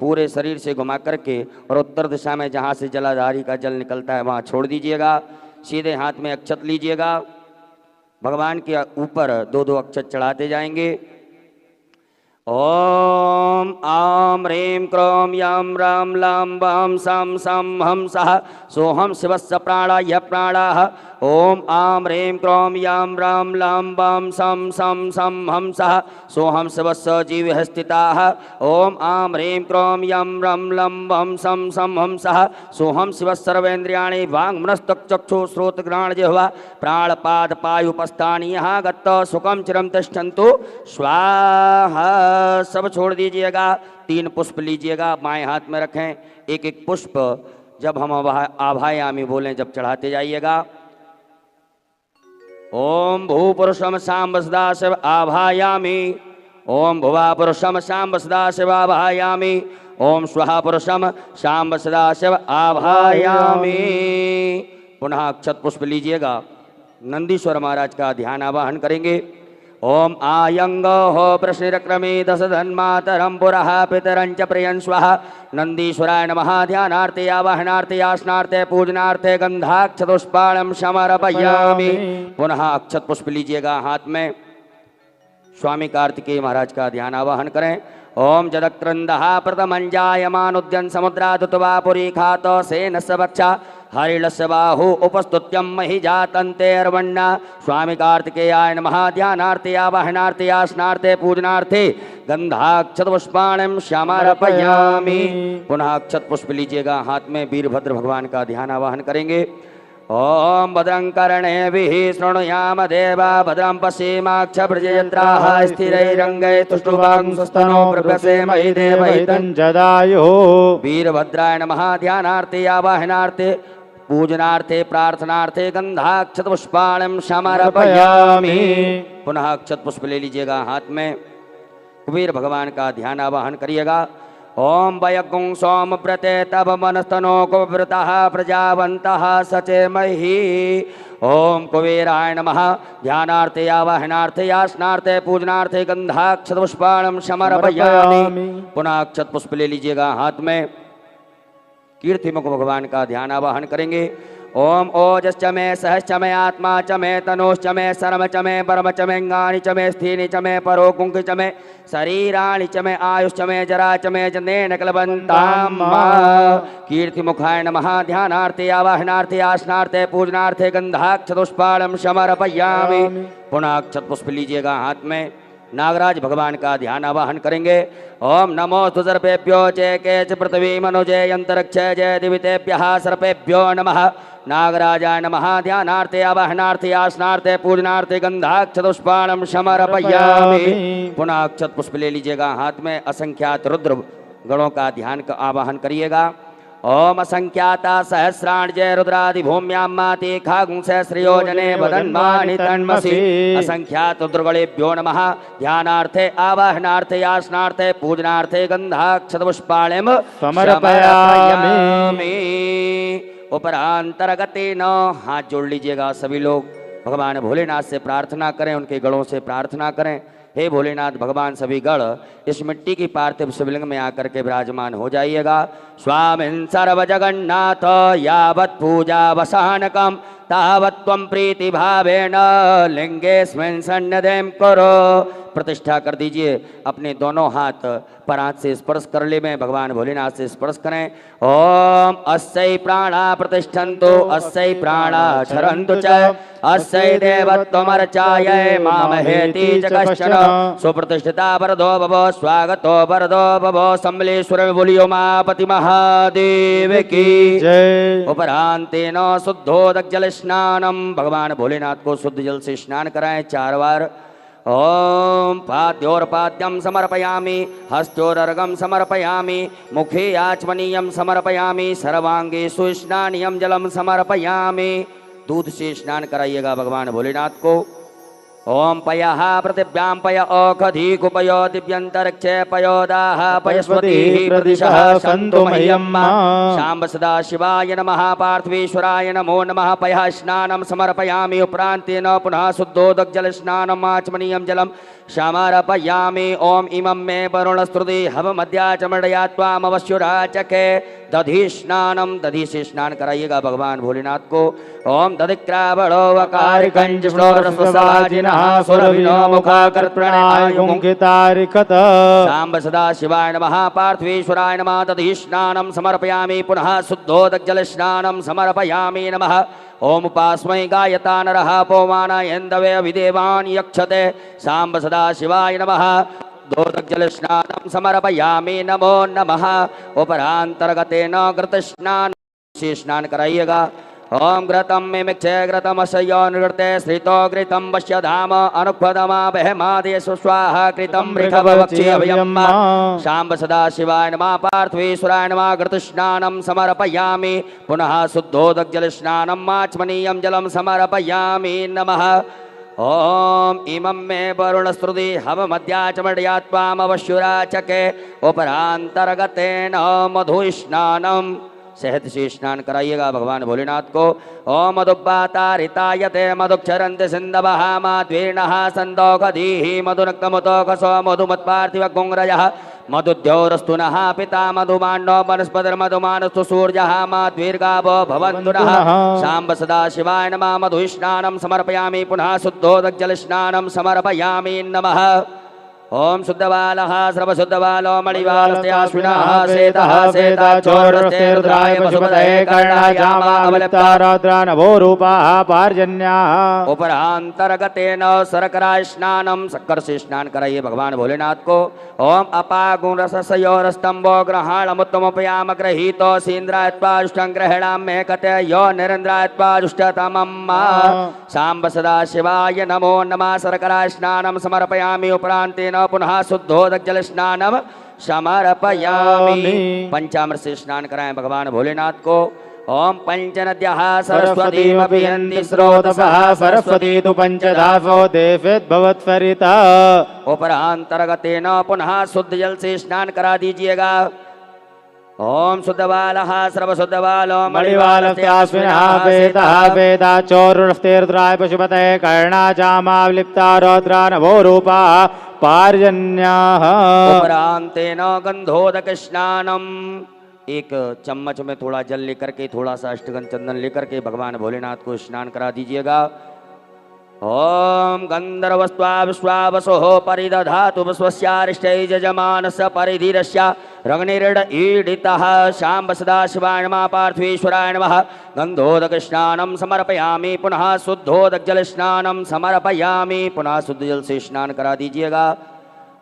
पूरे शरीर से घुमा करके और उत्तर दिशा में जहाँ से जलाधारी का जल निकलता है वहाँ छोड़ दीजिएगा। सीधे हाथ में अक्षत लीजिएगा। भगवान के ऊपर दो दो अक्षत चढ़ाते जाएंगे। ओम आम ह्रीं क्रोम यम रम लम बम सम सम हम सः सोहम शिवस्य प्राणाय प्राणाः। ओम आम ह्रीं क्रोम यम रम लम बम सम सम सम हम सः सोहम शिवस्य जीवः स्थिताः। ओम आम ह्रीं क्रोम यम रम लम बम सम सम हम सः सोहम शिवस्य सर्वेन्द्रियाणि वाङ् मनस्तक चक्षु श्रोत घ्राण जिह्वा प्राण पाद पायुपस्थानि यहाँ गत्त सुखम चिरम तिष्ठन्तु स्वाहा। सब छोड़ दीजिएगा। 3 पुष्प लीजिएगा, बाएं हाथ में रखें। एक एक पुष्प जब हम आभायामी बोलें जब चढ़ाते जाइएगा। ओम भूपुरुषम सांब सदाशिव आभायामी, ओम भुवा पुरुषम सांब सदाशिव आभायामी, ओम स्वहा पुरुषम सांब सदाशिव आभायामी। पुनः अक्षत पुष्प लीजिएगा। नंदीश्वर महाराज का ध्यान आवाहन करेंगे। ओम आयंग हो प्रश्निरक्रमे दश धन्मातरम पुरः पितरंच प्रियं स्वाहा। नंदीश्वराय नमः। ध्यानार्थे आवाहनार्थे आसनार्थे पूजनार्थे गंधाक्षतुष्पाणं समर्पयामि। पुनः अक्षत पुष्प लीजिएगा हाथ में। स्वामी कार्तिकेय महाराज का ध्यान आवाहन करें। ओम जदक्रंदः प्रथमंजायमानुद्यन समुद्रादुतवा पुरी खात सेन सबक्षा हरिणस्य बाहु उपस्तुत्यं महि जातन्तेर्वण्णा। स्वामी कार्तिकेयाय नमः। ध्यानार्थे आवाहनार्थे आसनार्थे पूजनार्थे गंधाक्षत पुष्पाणं समर्पयामि। पुनः अक्षत पुष्प लीजिएगा हाथ में। वीरभद्र भगवान का ध्यान आवाहन करेंगे। ओम भद्रं कर्णेभिः शृणुयाम देवा भद्रं पश्येमाक्षभृजयत्राः स्थिरैरङ्गैः तुष्टुवांसस्तनो प्रभसेमहि देवहितं जदायुः। वीरभद्राय नमः। ध्यानार्थे आवाहनार्थे पूजनार्थे प्रार्थनार्थे गंधाक्षत पुष्पाणं समर्पयामि। पुनः अक्षत पुष्प ले लीजिएगा हाथ में। कुबेर भगवान का ध्यान आवाहन करिएगा। ओम वयगुं सोमव्रते तब मनस्तनो कुव्रतः प्रजावन्तः सचेमहि। ओम कुबेराय नमः। ध्यानार्थे आवाहनार्थे आसनार्थे पूजनार्थे गंधाक्षत पुष्पाणं समर्पयामि। पुनः अक्षत पुष्प ले लीजिएगा हाथ में। कीर्तिमुख भगवान का ध्यान आवाहन करेंगे। ओम ओजश्च मे सहश्च मे आत्मा च मे तनोश्च मे शर्म च मे परम च मे अंगानि च मे स्थीनि च मे परो कुंकि च मे शरीराणि च मे आयुश्च मे जरा च मे जनेन क्लबन्ताम्। कीर्तिमुखाय नमः। ध्यानार्थे आवाहनार्थे आसनार्थे पूजनार्थे गंधाक्षत पुष्पाणं समर्पयामि। पुनः अक्षत पुष्प लीजिएगा हाथ में। नागराज भगवान का ध्यान आवाहन करेंगे। ओम नमोस्तु सर्पेभ्यो च केच पृथ्वी मनुजे अंतरिक्ष जय दिवितेभ्यः सर्पेभ्यो नमः। नागराजाय नमः। ध्यानार्थे आवाहनार्थे आसनार्थे पूजनार्थे गंधाक्षतपुष्पाणं समर्पयामि। पुनः अक्षत पुष्प ले लीजिएगा हाथ में। असंख्यात रुद्र गणों का ध्यान का आवाहन करिएगा। ओम असंख्याता सहस्राण जय रुद्रादि भूम्यां माते खागुं सहस्रयोजने वदन्मानि तन्मसि। असंख्यात रुद्रगणेभ्यो नमः। ध्यानार्थे आवाहनार्थे आसनार्थे पूजनार्थे गंधाक्षतपुष्पाणं समर्पयामि। उपरांतरगते न हाथ जोड़ लीजिएगा सभी लोग। भगवान भोलेनाथ से प्रार्थना करें, उनके गणों से प्रार्थना करें। हे भोलेनाथ भगवान सभी गण इस मिट्टी की पार्थिव शिवलिंग में आकर के विराजमान हो जाइएगा। स्वामिन् सर्व जगन्नाथ यावत् पूजा वसानकम तावत् त्वं प्रीति भावेन लिंगेस्मिन् सन्निधिं कुरु। प्रतिष्ठा कर दीजिए। अपने दोनों हाथ पर हाथ से स्पर्श कर ले में भगवान भोलेनाथ से स्पर्श करें। ओम अस्यै प्राणा प्रतिष्ठन्तु अस्यै प्राणा क्षरन्तु च अस्यै देवत्वमर्चायै मामहेति च कश्चन। सुप्रतिष्ठिता वरदो भव स्वागतो वरदो भव। सम्बलेश्वर बोलियो मापति महादेव की जय। उपरांतेन शुद्धोदक जल स्नानम। भगवान भोलेनाथ को शुद्ध जल से स्नान कराएं 4 बार। ओम पाद्योर्पाद्यं समर्पयामि हस्तोदर्घं समर्पयामि मुखे आचमनीयं समर्पयामि सर्वांगे सुस्नानीयं जलम समर्पयामि। दूध से स्नान कराइएगा भगवान भोलेनाथ को। ओम पयः पृथिव्यां पय औषधि कुपयो दिव्यंतरिक्षे पयोदाः पयस्वतीः प्रदिशः सन्तु मह्यं। शाम्ब सदा शिवाय नमः। पार्थिवेश्वराय नमो नमः। पयः स्नानं समर्पयामि। उपरान्तेन पुनः शुद्धोदक जल स्नानम् आचमनीयं जलं समर्पयामि। ओम इमं मे वरुणस्तुति हवमध्याचमडया त्वामवश्युराचके। दधि स्नानम। दधि से स्नान कराइएगा भगवान भोलेनाथ को। ओम दधिक्रावणो वकारिकंजस्वरस्वसाजिनः सुरभिनो मुखाकर्प्रणायुमुखितारिकत। शाम्ब सदा शिवाय नमः। पार्थिवेश्वराय नमः। दधि स्नानं समर्पयामि। पुनः शुद्धोदक जल स्नानं समर्पयामि नमः। ओम उपास्मै गायता नरः पौमानयन्दवे अभिदेवान् यक्षते। शाम्ब सदा शिवाय नमः। दोदक जल स्नानं समर्पयामि नमो नमः। उपरांतर्गतेन घृत स्नान से स्नान कराइएगा। ओम घृतं मिमिक्षे घृतमशयो नृते श्रितो घृतं वश्य धाम अनुपदमा बहमादेश स्वाहा कृतं मृगवक्षेभयम्। शाम्ब सदा शिवाय नमः। पार्थिवेश्वराय नमः। घृत स्नानं समर्पयामि। पुनः शुद्धोदक जल स्नानम् आचमनीयं जलं समर्पयामि नमः। ओम इमं मे वरुणस्तुति हवमध्याचमडया त्वामवश्युराचके। उपरांतर्गतेन मधु स्नानम। शहद से स्नान कराइएगा भगवान भोलेनाथ को। ओम मधुब्बातारितायते मधुक्षरन्ति सिन्धवः माध्वीर्णः सन्दोषधीः मधुनक्तमुतोषसो मधुमत्पार्थिव गुंग्रजः मधुद्योरस्तु नः पिता मधुमाण्डो वनस्पतिर्मधुमानस्तु सूर्यः माध्वीर्गावो भवन्तु नः। शाम्ब सदा शिवाय नमः। मधु स्नानं समर्पयामि। पुनः शुद्धोदक जल स्नानं समर्पयामि नमः। ओम शुद्धबालः सर्वशुद्धबालो मणिबालस्याश्विनः शेतः शेताचोरस्ते रुद्राय पशुपतये कर्णायामा अवलिप्ताराद्रा नभो रूपाः पार्जन्याः। उपरांतर्गतेन शर्करा स्नानं शक्कर से स्नान कराइए भगवान भोलेनाथ को। ओम अपागुण रसयोरस्तंभो ग्रहणमुत्तमोपयाम गृहीतो सीन्द्रायत्वाजुष्टं ग्रहणाम्ये कते यो निरेन्द्रायत्वाजुष्टतमम्। शाम्ब सदा शिवाय नमो नमः। शर्करा स्नानं समर्पयामि। उपरांतेन पुनः शुद्धोदक जल स्नानम समर्पयामि। पंचामृत से स्नान कराएं भगवान भोलेनाथ को। ओम पंचनद्यः सरस्वतीमपि यन्ति स्रोतसः सरस्वती तु पंचधासो देवेद्भवत्फरिता। उपरांतर्गतेन पुनः शुद्ध जल से स्नान करा दीजिएगा। ओम शुद्धबालः सर्वशुद्धबालो मणिबालस्याश्विनः वेदः वेदाचोरुणस्ते रुद्राय पशुपतये कर्णाचामावलिप्ता रौद्रा नभो रूपाः पार्जन्याः। उपरांतेन गंधोदक स्नानम। एक चम्मच में थोड़ा जल लेकर के थोड़ा सा अष्टगंध चंदन लेकर के भगवान भोलेनाथ को स्नान करा दीजिएगा। ओम गंधर्वस्त्वा विश्वावसो परिदधातु विश्वस्यारिष्टै यजमानस्य परिधीरस्य रग्निरिड ईडितः शाम्ब सदाशिवाय नमः पार्थेश्वराय नमः गन्धोदकस्नानं समर्पयामि पुनः शुद्धोदक जल स्नानं समर्पयामि पुनः शुद्ध जल से स्नान करा दीजिएगा।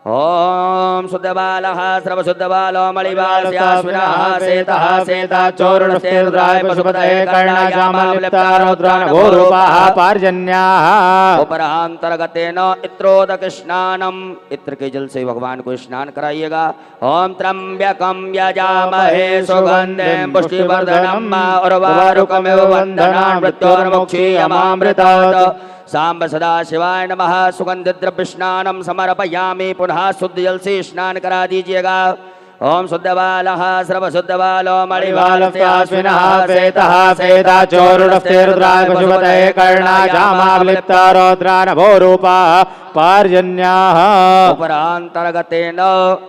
ओम शुद्ध बालः सर्वशुद्ध बालो मणिबालस्याश्विनः शेतः शेताचोरुणस्ते रुद्राय पशुपतये कर्णायामालिप्तारौद्रानभोरूपाः पार्जन्याः। उपरांतर्गतेन इत्रोदक स्नानम इत्र के जल से भगवान को स्नान कराइएगा। ओम त्र्यंबकं यजामहे सुगंधिं पुष्टिवर्धनम् उर्वारुकमिव बन्धनान् मृत्योर्मुक्षीयमामृतात्। सांब सदाशिवाय नमः सुगंध द्रव्य स्नानम समर्पयामि पुनः शुद्ध जल से स्नान करा दीजिएगा। ओम शुद्ध बालः सर्वशुद्ध बालो मणिबालस्याश्विनः शेतः शेताचोरुणस्ते रुद्राय पशुपतये कर्णायामालिप्तारौद्रानभोरूपाः पार्जन्याः। उपरांतर्गतेन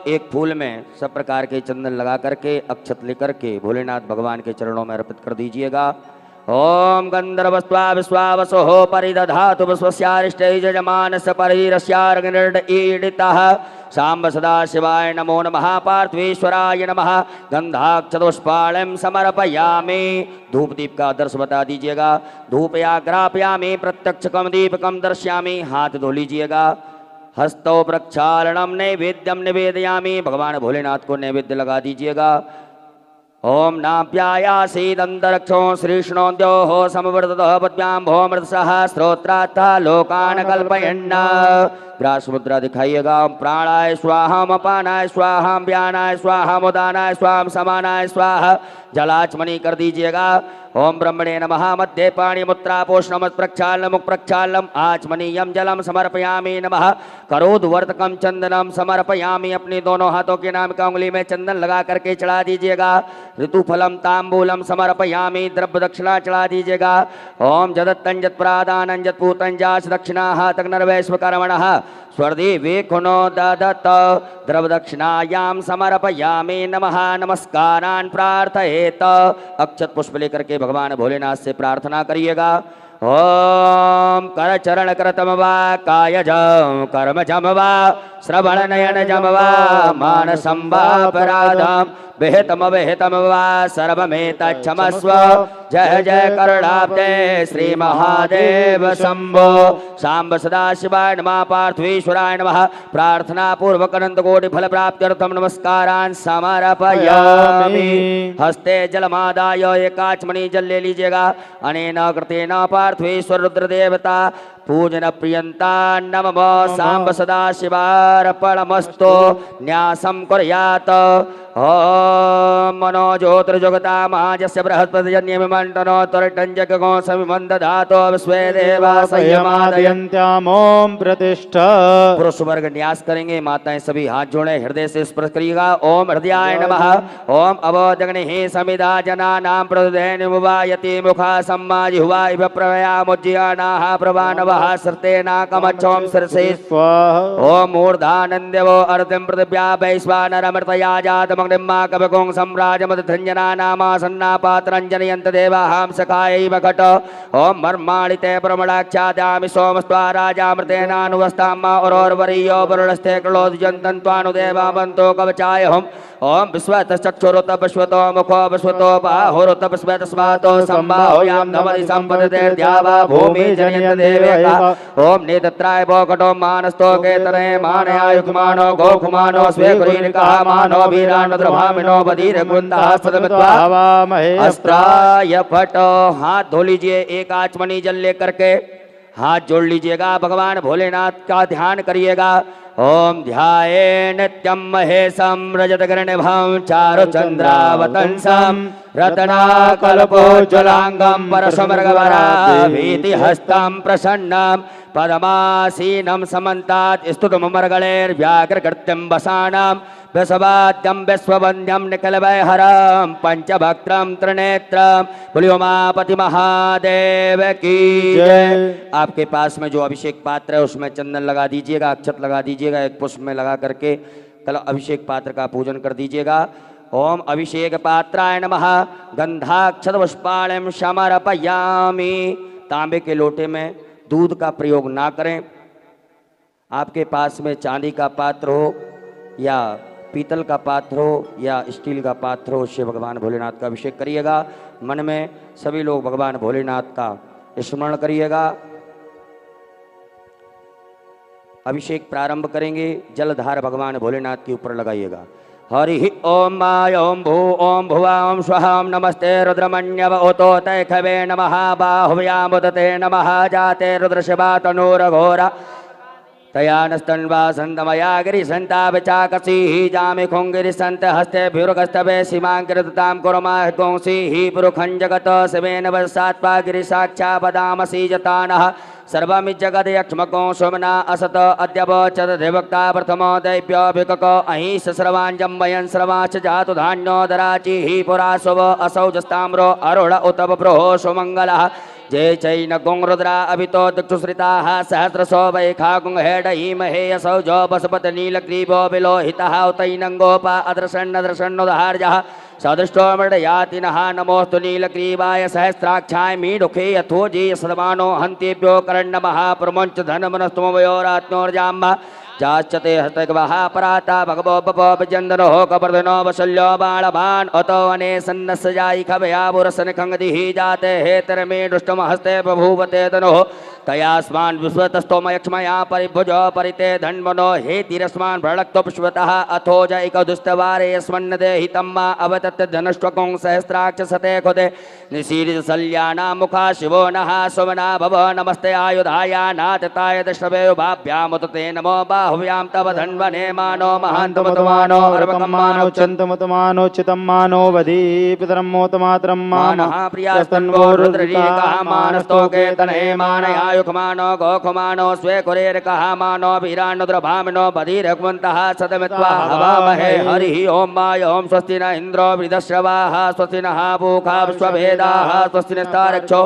एक फूल में सब प्रकार के चंदन लगा करके अक्षत लेकर के भोलेनाथ भगवान के चरणों में अर्पित कर दीजिएगा। ओम गंधर्वस्त्वा विश्वावसो परिदधातु विश्वस्यारिष्टे यजमानस्य परिरस्यार्गनिर्ड ईडितः। सांब सदाशिवाय नमो नमः पार्थेश्वराय नमः गंधाक्षतपुष्पाणं समर्पयामि। धूप दीप का दर्श बता दीजिएगा। धूपया ग्रापयामि प्रत्यक्षकम दीपकम दर्शयामि। हाथ धो लीजिएगा। हस्तौ प्रक्षालनम नैवेद्यम निवेदयामि। भगवान भोलेनाथ को नैवेद्य लगा दीजिएगा। ओम नाप्यायासीदंतरक्षो श्रीष्णोद्योः समवर्ततः पद्भ्यां भौमृतसः स्त्रोत्रात्था लोकान् कल्पयन्। ग्रास मुद्रा दिखाइएगा। ओम प्राणाय स्वाहा अपानाय स्वाहा व्यानाय स्वाहा उदानाय स्वाहा समानाय स्वाहा। जलाचमनी कर दीजिएगा। ओम ब्रह्मणे नमः मध्ये पाणी मुत्रापोषणम प्रक्षालनम प्रक्षालनम आचमनीयम जलम समर्पयामि नमः। करोद्वर्तकम चंदनम समर्पयामि। अपने दोनों हाथों के नाम का उंगली में चंदन लगा करके चढ़ा दीजिएगा। ऋतुफलम तांबूलम समर्पयामि। द्रव्य दक्षिणा चढ़ा दीजिएगा। ओम जदत्तं जत्प्रादानं जत्पूतं जास दक्षिणाः तग्नर्वैश्वकर्मणः स्वर्देवे कुनो ददत। द्रव्य दक्षिणायां समर्पयामि नमः। नमस्कारान् प्रार्थयेत। अक्षत पुष्प लेकर के भगवान भोलेनाथ से प्रार्थना करिएगा। ओम कर चरण करतम वा कायजम कर्मजम वा श्रवण नयन जम वा मानसं वा अपराधम विहितम विहितम वा सर्वमेतच्छमस्व। जय जय करुणाब्दे श्री महादेव शंभो। सांब सदाशिवाय नमः पार्थेश्वराय नमः। प्रार्थना पूर्वक अनंत कोटि फल प्राप्त्यर्थम नमस्कारान् समर्पयामि। हस्ते जलमादाय एकाचमणि जल ले लीजिएगा। अनेन कृतेन पार्थेश्वर रुद्र देवता पूजन प्रियंता नमः। सांब सदाशिवार्पणमस्तु। न्यासं कुर्यात्। ओम मनो ज्योतिर्जगता महाजस्य बृहस्पतिजन्यमिमण्डनो त्वरटञ्जगो समिमन्दधातो विश्वे देवा संयमादयन्त्याम्। ओम प्रतिष्ठा। पुरुष वर्ग न्यास करेंगे। माताएं सभी हाथ जोड़े हृदय से स्पर्श करिएगा। ओम हृदयाय नमः। ओम अवोदग्निः समिधा जनानां प्रदुदेनुवायति मुखा सम्माजिह्वा इव प्रवयामुज्जयानाः प्रवानवः सर्तेनाकमच्छोम शिरसे स्वाहा। ओम मूर्धानन्द्यवो अर्धं पृथिव्या वैश्वानरमृतया जातमग्निम्मा कवकों सम्राजमदधञ्जनानामासन्ना पात्रञ्जनयन्त देवाहां सखायैव घट। ओम मर्माणिते प्रमणाक्षाद्यामि सोमस्त्वा राजामृतेनानुवस्ताम्मा औरोर्वरीयो वरुणस्ते क्लोदजन्तन्त्वानुदेवावन्तो कवचायहम्। ओम विश्वतश्चक्षुरुत विश्वतो मुखो विश्वतो बाहुरुत विश्वतस्मातो सम्बाहुयां नमति सम्पदते द्यावा भूमि जनयन्त देवेका। ओम नेत्राय भोकटो मानस्तो केतने मानयायुक्मानो गोकुमानो स्वे कुलीनिकः मानो वीरानो द्रभामिनो बधीर गुंदः सदमित्वा अस्त्राय फट। हाथ धो लीजिए। एक आचमनी जल लेकर के हाथ जोड़ लीजिएगा। भगवान भोलेनाथ का ध्यान करिएगा। ओम ध्याये नित्यं महेशं रजतगर्णिभं चारुचन्द्रावतंसं रत्नाकल्पोज्ज्वलांगं परशुमृगवराभीतिहस्तं प्रसन्नं पद्मासीनं समन्तात् स्तुतममर्गणैर्व्याघ्रकृत्यं वसानं विश्ववाद्यं विश्ववन्द्यं निखिलवैहरं पंचभक्त्रं त्रिनेत्रं बोलियोमापति महादेव की जय। आपके पास में जो अभिषेक पात्र है उसमें चंदन लगा दीजिएगा। अक्षत लगा दीजिएगा। एक पुष्प में लगा करके कल अभिषेक पात्र का पूजन कर दीजिएगा। ओम अभिषेक पात्राय नमः गंधाक्षत पुष्पाणं समर्पयामि। तांबे के लोटे में दूध का प्रयोग ना करें। आपके पास में चांदी का पात्र हो या पीतल का पात्र हो या स्टील का पात्र हो, उससे भगवान भोलेनाथ का अभिषेक करिएगा। मन में सभी लोग भगवान भोलेनाथ का स्मरण करिएगा। अभिषेक प्रारंभ करेंगे। जलधार भगवान भोलेनाथ के ऊपर लगाइएगा। हरि ओम माय ओम भू ओम भुवा ओम स्वः ओम नमस्ते रुद्रमण्यव ओतो तैखवे नमः बाहुव्यामुदते नमः जाते रुद्रशिवा तनूरघोरा तयानस्तन्वा सन्तमया गिरिसन्तापचाकसी जामि खुङ्गिरिसन्त हस्ते भ्युर्गस्तवे सीमाङ्कृतां कुर्मा गोंसी पुरुखं जगत शिवेन वसात्वा गिरिसाक्षा वदामसि जतानः सर्वमिज्जगदयक्ष्मको सोमना असत अद्यव चतुर्धिवक्ता प्रथमो दैव्यभिकक अहि सस्रवाञ्जं वयं श्रवाच जातु धान्योदराचिः पुरा शुभ असौ जस्ताम्रो अरुण उत बभ्रुः सुमङ्गलः जय चैन गुंरुद्रा अभितो दिक्षुश्रिताः सहस्रशो वैखा गुंहेडही महेयसौ जो बसपत नीलग्रीवो विलोहितः उतैनङ्गोपा अदृशन्नदृशन्नुदार्यः सदृष्टो मृडयातिनः नमोऽस्तु नीलग्रीवाय सहस्राक्षाय मीढुखे यथो जी सदमानो हन्तेभ्यो करण्डमः प्रमुञ्च धनमनस्तुमवयोरात्मोर्जाम्बः जाश्चते हस्तगवः पराता भगवो बपो विजन्दनो कपर्दनो वशल्यो बाणवान् अतो वने सन्नस्य जायि खभयाबुरसन खङ्गदिः जाते हेतरमे दुष्टम हस्ते बभूवते तनोः तयास्मान् विश्वतस्तोमयक्ष्मया परिभुजो परिते धन्वनो हेतिरस्मान् भ्रडक्तो विश्वतः अथो जैकदुस्तवारे यस्मन्न देहितं मा अवतत् धनष्टकं सहस्राक्ष सते खुदे निशीरित सल्याना मुखा शिवो नः सुमना भव नमस्ते आयुधाया नातताय दशवे उभाभ्यामुतते नमो बाहुव्यां तव धन्वने मानो महान्तमुतमानो अर्वकम्मानो चन्तमुतमानोच्युतं मानो वधीपितरं मोतमातरं मानः प्रियास्तन्वो रुद्ररीकः मानस्तोके तनहे मानयायुखमानो गोखमानो स्वे कुरेरकः मानो वीरान्नुद्रभामिनो बधिरघुवन्तः सदमित्वा हवामहे हरिः ओं माय ओं स्वस्ति न इन्द्रो वृधश्रवाः स्वस्ति नः पूषा विश्ववेदाः स्वस्ति नस्तारक्षो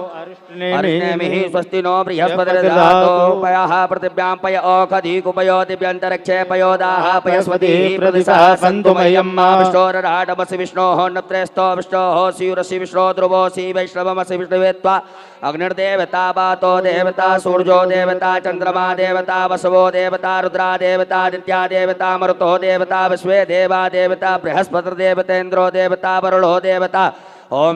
अरिष्णेमिः स्वस्ति नो बृहस्पतिर्दधातु पयः पृथिव्यां पय ओखधीकुपयो दिव्यन्तरिक्षे पयोदाः पयस्वतिः प्रदिशः सन्तु मह्यं मा विष्णोरराडमसि विष्णोः नप्रेस्तो विष्णोः स्यूरसि विष्णो ध्रुवोऽसि वैष्णवमसि विष्णुवेत्वा अग्निर्देवता वातो देवता सूर्यो देवता चन्द्रमा देवता वसवो देवता रुद्रा देवता आदित्या देवता मरुतो देवता विश्वे देवा देवता बृहस्पतिर्देवतेन्द्रो देवता वरुणो देवता ओम